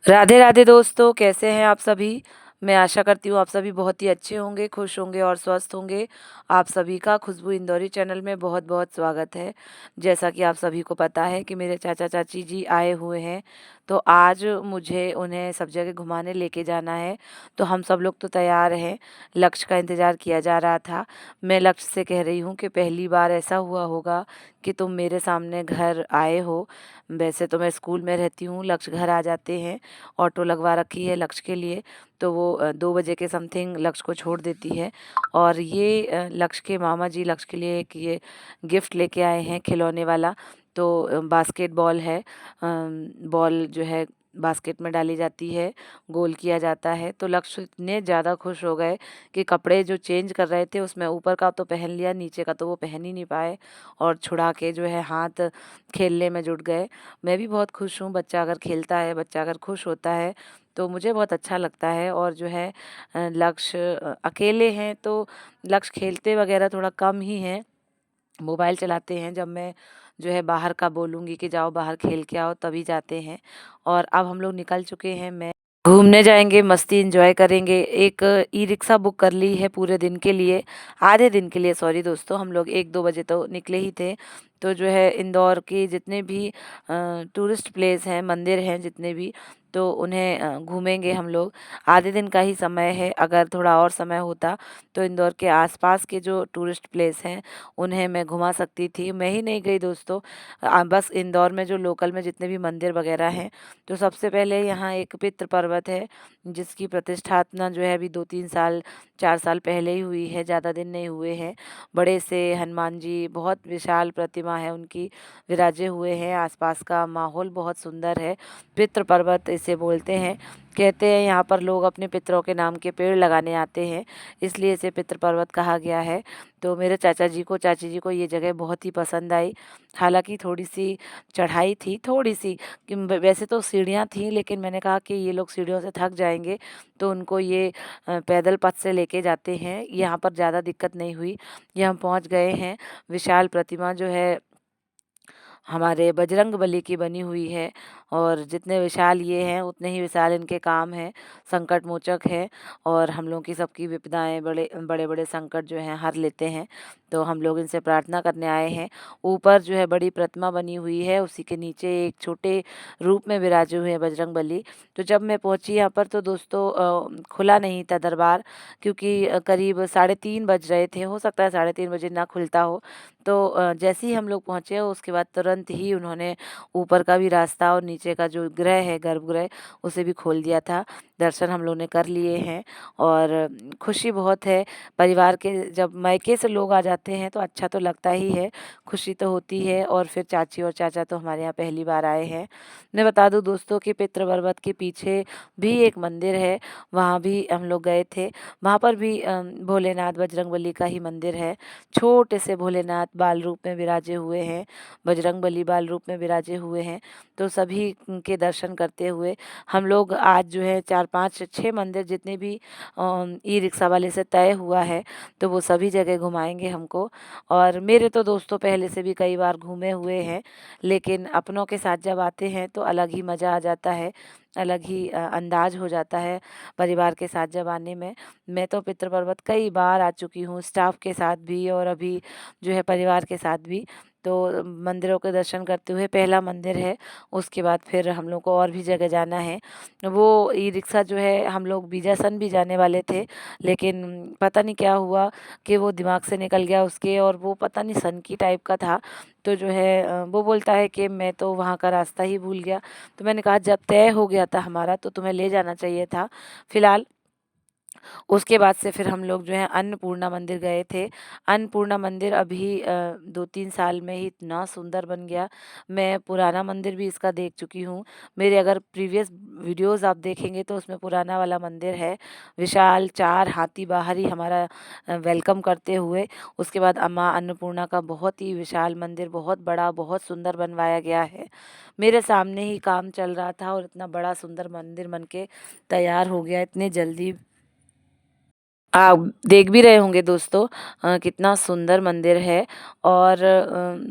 राधे राधे दोस्तों, कैसे हैं आप सभी। मैं आशा करती हूँ आप सभी बहुत ही अच्छे होंगे, खुश होंगे और स्वस्थ होंगे। आप सभी का खुशबू इंदौरी चैनल में बहुत बहुत स्वागत है। जैसा कि आप सभी को पता है कि मेरे चाचा चाची जी आए हुए हैं, तो आज मुझे उन्हें सब जगह घुमाने लेके जाना है। तो हम सब लोग तो तैयार हैं, लक्ष्य का इंतज़ार किया जा रहा था। मैं लक्ष्य से कह रही हूँ कि पहली बार ऐसा हुआ होगा कि तुम मेरे सामने घर आए हो। वैसे तो मैं स्कूल में रहती हूँ, लक्ष्य घर आ जाते हैं। ऑटो लगवा रखी है लक्ष्य के लिए, तो वो 2 बजे के समथिंग लक्ष्य को छोड़ देती है। और ये लक्ष्य के मामा जी लक्ष्य के लिए एक ये गिफ्ट लेके आए हैं खिलौने वाला। तो बास्केटबॉल है, बॉल जो है बास्केट में डाली जाती है, गोल किया जाता है। तो लक्ष्य इतने ज़्यादा खुश हो गए कि कपड़े जो चेंज कर रहे थे उसमें ऊपर का तो पहन लिया, नीचे का तो वो पहन ही नहीं पाए और छुड़ा के जो है हाथ खेलने में जुट गए। मैं भी बहुत खुश हूँ, बच्चा अगर खेलता है, बच्चा अगर खुश होता है तो मुझे बहुत अच्छा लगता है। और जो है लक्ष्य अकेले हैं तो लक्ष्य खेलते वगैरह थोड़ा कम ही हैं, मोबाइल चलाते हैं। जब मैं जो है बाहर का बोलूँगी कि जाओ बाहर खेल के आओ तभी जाते हैं। और अब हम लोग निकल चुके हैं, मैं घूमने जाएंगे, मस्ती एंजॉय करेंगे। एक ई रिक्शा बुक कर ली है पूरे दिन के लिए, आधे दिन के लिए सॉरी दोस्तों। हम लोग 1-2 बजे तो निकले ही थे। तो जो है इंदौर के जितने भी टूरिस्ट प्लेस हैं, मंदिर हैं जितने भी, तो उन्हें घूमेंगे हम लोग। आधे दिन का ही समय है, अगर थोड़ा और समय होता तो इंदौर के आसपास के जो टूरिस्ट प्लेस हैं उन्हें मैं घुमा सकती थी। मैं ही नहीं गई दोस्तों, बस इंदौर में जो लोकल में जितने भी मंदिर वगैरह हैं। तो सबसे पहले यहाँ एक पितृ पर्वत है जिसकी प्रतिष्ठापना जो है अभी 2-3 साल 4 साल पहले ही हुई है, ज़्यादा दिन नहीं हुए हैं। बड़े से हनुमान जी, बहुत विशाल प्रतिमा है उनकी, विराजे हुए हैं। आसपास का माहौल बहुत सुंदर है। पितृ पर्वत इसे बोलते हैं। कहते हैं यहाँ पर लोग अपने पितरों के नाम के पेड़ लगाने आते हैं, इसलिए इसे पितृ पर्वत कहा गया है। तो मेरे चाचा जी को चाची जी को ये जगह बहुत ही पसंद आई। हालांकि थोड़ी सी चढ़ाई थी, थोड़ी सी कि वैसे तो सीढ़ियाँ थीं, लेकिन मैंने कहा कि ये लोग सीढ़ियों से थक जाएंगे तो उनको ये पैदल पथ से लेके जाते हैं। यहाँ पर ज़्यादा दिक्कत नहीं हुई, ये हम पहुँच गए हैं। विशाल प्रतिमा जो है हमारे बजरंगबली की बनी हुई है, और जितने विशाल ये हैं उतने ही विशाल इनके काम हैं। संकट मोचक है और हम लोगों की सबकी विपदाएं, बड़े बड़े बड़े संकट जो हैं हर लेते हैं। तो हम लोग इनसे प्रार्थना करने आए हैं। ऊपर जो है बड़ी प्रतिमा बनी हुई है, उसी के नीचे एक छोटे रूप में विराजे हुए हैं बजरंगबली। तो जब मैं पहुंची यहाँ पर तो दोस्तों खुला नहीं था दरबार, क्योंकि करीब 3:30 बज रहे थे। हो सकता है 3:30 बजे ना खुलता हो। तो जैसे ही हम लोग पहुँचे उसके बाद तुरंत ही उन्होंने ऊपर का भी रास्ता और नीचे का जो गृह है, गर्भगृह, उसे भी खोल दिया था। दर्शन हम लोग ने कर लिए हैं और खुशी बहुत है। परिवार के जब मायके से लोग आ जाते हैं तो अच्छा तो लगता ही है, खुशी तो होती है। और फिर चाची और चाचा तो हमारे यहाँ पहली बार आए हैं। मैं बता दूँ दोस्तों कि पितृ पर्वत के पीछे भी एक मंदिर है, वहाँ भी हम लोग गए थे। वहाँ पर भी भोलेनाथ बजरंगबली का ही मंदिर है। छोटे से भोलेनाथ बाल रूप में विराजे हुए हैं, बजरंगबली बाल रूप में विराजे हुए हैं। तो सभी के दर्शन करते हुए हम लोग आज जो है 4-5-6 मंदिर जितने भी ई रिक्शा वाले से तय हुआ है, तो वो सभी जगह घुमाएंगे हमको। और मेरे तो दोस्तों पहले से भी कई बार घूमे हुए हैं, लेकिन अपनों के साथ जब आते हैं तो अलग ही मज़ा आ जाता है, अलग ही अंदाज हो जाता है परिवार के साथ जब आने में। मैं तो पितृ पर्वत कई बार आ चुकी हूँ, स्टाफ के साथ भी और अभी जो है परिवार के साथ भी। तो मंदिरों के दर्शन करते हुए, पहला मंदिर है, उसके बाद फिर हम लोग को और भी जगह जाना है। वो ई रिक्शा जो है, हम लोग बीजासन भी जाने वाले थे, लेकिन पता नहीं क्या हुआ कि वो दिमाग से निकल गया उसके, और वो पता नहीं सनकी टाइप का था। तो जो है वो बोलता है कि मैं तो वहाँ का रास्ता ही भूल गया। तो मैंने कहा जब तय हो गया था हमारा तो तुम्हें ले जाना चाहिए था। फिलहाल उसके बाद से फिर हम लोग जो है अन्नपूर्णा मंदिर गए थे। अन्नपूर्णा मंदिर अभी 2-3 साल में ही इतना सुंदर बन गया। मैं पुराना मंदिर भी इसका देख चुकी हूँ। मेरे अगर प्रीवियस वीडियोज़ आप देखेंगे तो उसमें पुराना वाला मंदिर है। विशाल 4 हाथी बाहर ही हमारा वेलकम करते हुए। उसके बाद माँ अन्नपूर्णा का बहुत ही विशाल मंदिर, बहुत बड़ा, बहुत सुंदर बनवाया गया है। मेरे सामने ही काम चल रहा था और इतना बड़ा सुंदर मंदिर बन के तैयार हो गया इतने जल्दी। आप देख भी रहे होंगे दोस्तों कितना सुंदर मंदिर है। और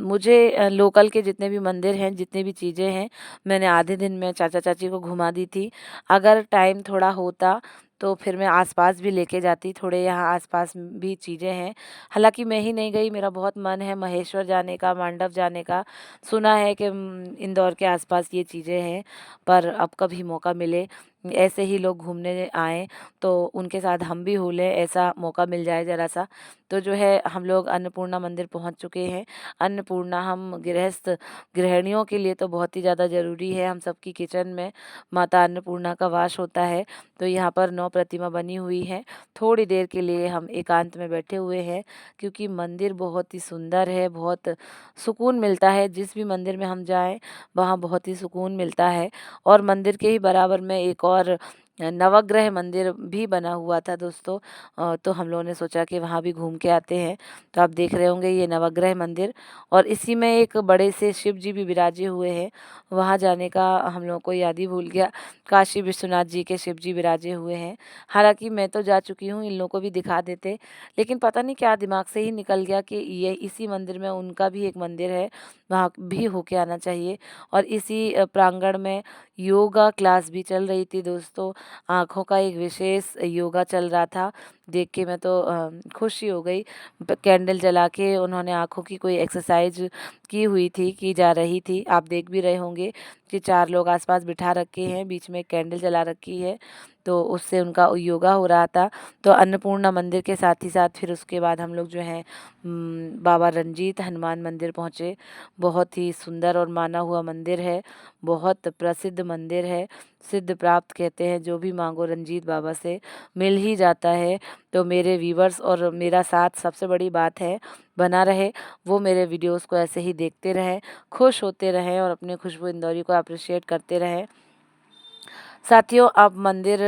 मुझे लोकल के जितने भी मंदिर हैं, जितनी भी चीज़ें हैं, मैंने आधे दिन में चाचा-चाची को घुमा दी थी। अगर टाइम थोड़ा होता तो फिर मैं आस-पास भी लेके जाती, थोड़े यहाँ आस-पास भी चीज़ें हैं। हालाँकि मैं ही नहीं गई, मेरा बहुत मन है महेश्वर जाने का, मांडव जाने का। सुना है कि इंदौर के आस-पास ये चीज़ें हैं, पर अब कभी मौका मिले, ऐसे ही लोग घूमने आएँ तो उनके साथ हम भी हो लें, ऐसा मौका मिल जाए ज़रा-सा। तो जो है हम लोग अन्नपूर्णा मंदिर पहुँच चुके हैं। अन्नपूर्णा हम गृहस्थ गृहिणियों के लिए तो बहुत ही ज़्यादा ज़रूरी है, हम सबकी किचन में माता अन्नपूर्णा का वास होता है। तो यहाँ पर 9 प्रतिमा बनी हुई हैं। थोड़ी देर के लिए हम एकांत में बैठे हुए हैं, क्योंकि मंदिर बहुत ही सुंदर है, बहुत सुकून मिलता है। जिस भी मंदिर में हम जाएँ, वहाँ बहुत ही सुकून मिलता है। और मंदिर के ही बराबर में एक और नवग्रह मंदिर भी बना हुआ था दोस्तों। तो हम लोगों ने सोचा कि वहाँ भी घूम के आते हैं। तो आप देख रहे होंगे ये नवग्रह मंदिर, और इसी में एक बड़े से शिव जी भी विराजे हुए हैं। वहाँ जाने का हम लोगों को याद ही भूल गया। काशी विश्वनाथ जी के शिव जी विराजे हुए हैं। हालाँकि मैं तो जा चुकी हूँ, इन लोगों को भी दिखा देते, लेकिन पता नहीं क्या दिमाग से ही निकल गया कि ये इसी मंदिर में उनका भी एक मंदिर है, वहाँ भी होके आना चाहिए। और इसी प्रांगण में योगा क्लास भी चल रही थी दोस्तों। आँखों का एक विशेष योगा चल रहा था, देख के मैं तो खुश ही हो गई। कैंडल जला के उन्होंने आँखों की कोई एक्सरसाइज की जा रही थी। आप देख भी रहे होंगे कि 4 लोग आस-पास बिठा रखे हैं, बीच में एक कैंडल जला रखी है, तो उससे उनका योगा हो रहा था। तो अन्नपूर्णा मंदिर के साथ ही साथ फिर उसके बाद हम लोग जो हैं बाबा रंजीत हनुमान मंदिर पहुँचे। बहुत ही सुंदर और माना हुआ मंदिर है, बहुत प्रसिद्ध मंदिर है। सिद्ध प्राप्त कहते हैं, जो भी मांगो रंजीत बाबा से मिल ही जाता है। तो मेरे व्यूवर्स और मेरा साथ सबसे बड़ी बात है, बना रहे, वो मेरे वीडियोस को ऐसे ही देखते रहें, खुश होते रहें और अपने खुशबू इंदौरी को अप्रिशिएट करते रहें। साथियों, अब मंदिर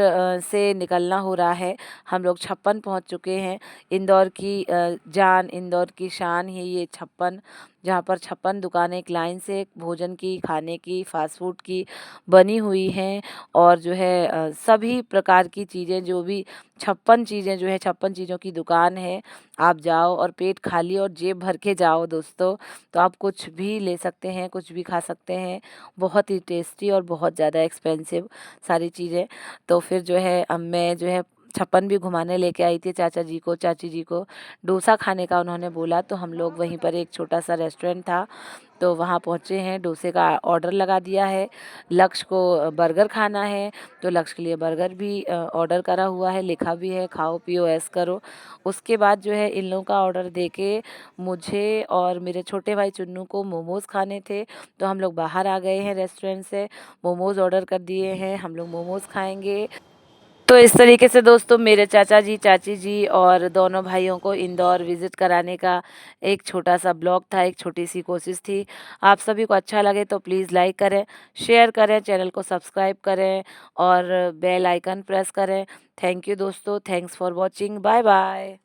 से निकलना हो रहा है। हम लोग छप्पन पहुंच चुके हैं। इंदौर की जान, इंदौर की शान है ये छप्पन, जहाँ पर 56 दुकानें एक लाइन से भोजन की, खाने की, फ़ास्ट फ़ूड की बनी हुई हैं। और जो है सभी प्रकार की चीज़ें, जो भी 56 चीज़ें जो है, 56 चीज़ों की दुकान है। आप जाओ और पेट खाली और जेब भर के जाओ दोस्तों, तो आप कुछ भी ले सकते हैं, कुछ भी खा सकते हैं। बहुत ही टेस्टी और बहुत ज़्यादा एक्सपेंसिव सारी चीज़ें। तो फिर जो है अब मैं जो है छप्पन भी घुमाने लेके आई थी चाचा जी को, चाची जी को। डोसा खाने का उन्होंने बोला, तो हम लोग वहीं पर, एक छोटा-सा रेस्टोरेंट था, तो वहाँ पहुँचे हैं। डोसे का ऑर्डर लगा दिया है। लक्ष्य को बर्गर खाना है, तो लक्ष्य के लिए बर्गर भी ऑर्डर करा हुआ है, लिखा भी है, खाओ पियो ऐश करो। उसके बाद जो है इन लोगों का ऑर्डर देके मुझे और मेरे छोटे भाई चुन्नू को मोमोज़ खाने थे, तो हम लोग बाहर आ गए हैं रेस्टोरेंट से। मोमोज़ ऑर्डर कर दिए हैं, हम लोग मोमोज़ खाएँगे। तो इस तरीके से दोस्तों मेरे चाचा जी, चाची जी और दोनों भाइयों को इंदौर विज़िट कराने का एक छोटा-सा ब्लॉग था, एक छोटी-सी कोशिश थी। आप सभी को अच्छा लगे तो प्लीज़ लाइक करें, शेयर करें, चैनल को सब्सक्राइब करें और बेल आइकन प्रेस करें। थैंक यू दोस्तों, thanks for watching, bye bye.